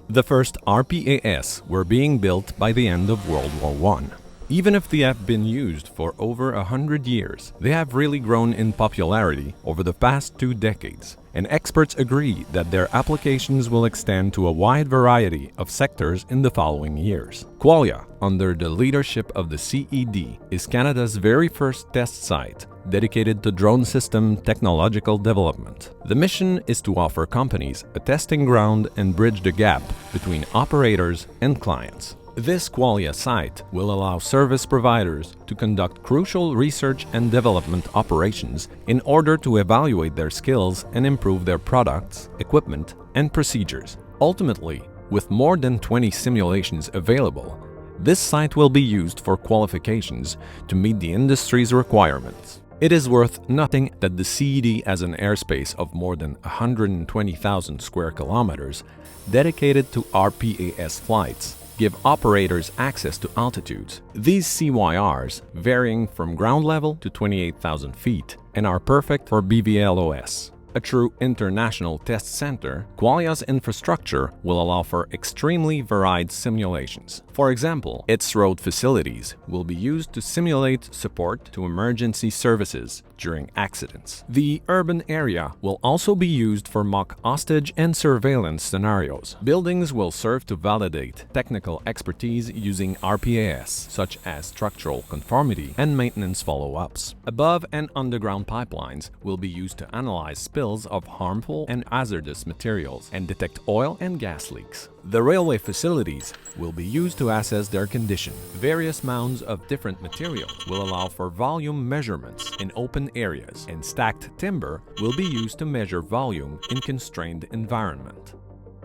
The first RPAS were being built by the end of World War I. Even if they have been used for over 100 years, they have really grown in popularity over the past 2 decades, and experts agree that their applications will extend to a wide variety of sectors in the following years. Qualia, under the leadership of the CED, is Canada's very first test site dedicated to drone system technological development. The mission is to offer companies a testing ground and bridge the gap between operators and clients. This Qualia site will allow service providers to conduct crucial research and development operations in order to evaluate their skills and improve their products, equipment, and procedures. Ultimately, with more than 20 simulations available, this site will be used for qualifications to meet the industry's requirements. It is worth noting that the CED has an airspace of more than 120,000 square kilometers dedicated to RPAS flights, give operators access to altitudes. These CYRs varying from ground level to 28,000 feet and are perfect for BVLOS. A true international test center, Qualia's infrastructure will allow for extremely varied simulations. For example, its road facilities will be used to simulate support to emergency services during accidents. The urban area will also be used for mock hostage and surveillance scenarios. Buildings will serve to validate technical expertise using RPAS, such as structural conformity and maintenance follow-ups. Above and underground pipelines will be used to analyze spills of harmful and hazardous materials and detect oil and gas leaks. The railway facilities will be used to assess their condition. Various mounds of different materials will allow for volume measurements in open areas, and stacked timber will be used to measure volume in constrained environment.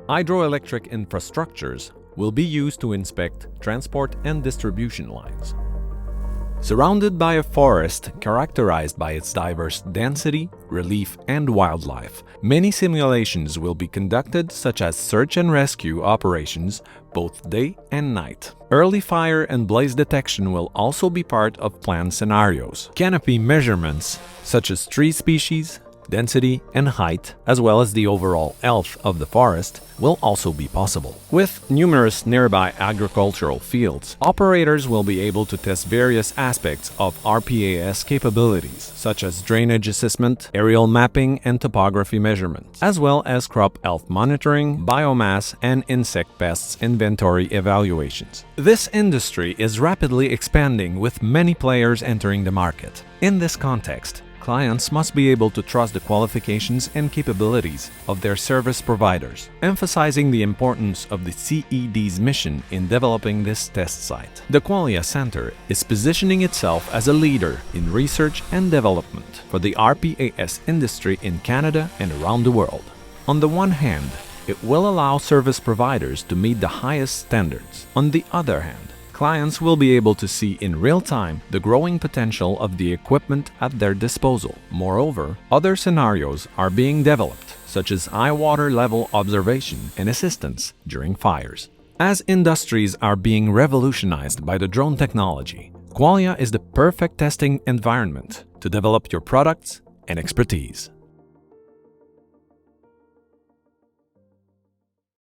Hydroelectric infrastructures will be used to inspect transport and distribution lines. Surrounded by a forest characterized by its diverse density, relief, and wildlife, many simulations will be conducted, such as search and rescue operations both day and night. Early fire and blaze detection will also be part of planned scenarios. Canopy measurements, such as tree species, density, and height, as well as the overall health of the forest, will also be possible. With numerous nearby agricultural fields, operators will be able to test various aspects of RPAS capabilities, such as drainage assessment, aerial mapping, and topography measurements, as well as crop health monitoring, biomass, and insect pests inventory evaluations. This industry is rapidly expanding, with many players entering the market. In this context, clients must be able to trust the qualifications and capabilities of their service providers, emphasizing the importance of the CED's mission in developing this test site. The Qualia Center is positioning itself as a leader in research and development for the RPAS industry in Canada and around the world. On the one hand, it will allow service providers to meet the highest standards. On the other hand, clients will be able to see in real time the growing potential of the equipment at their disposal. Moreover, other scenarios are being developed, such as high water level observation and assistance during fires. As industries are being revolutionized by the drone technology, Qualia is the perfect testing environment to develop your products and expertise.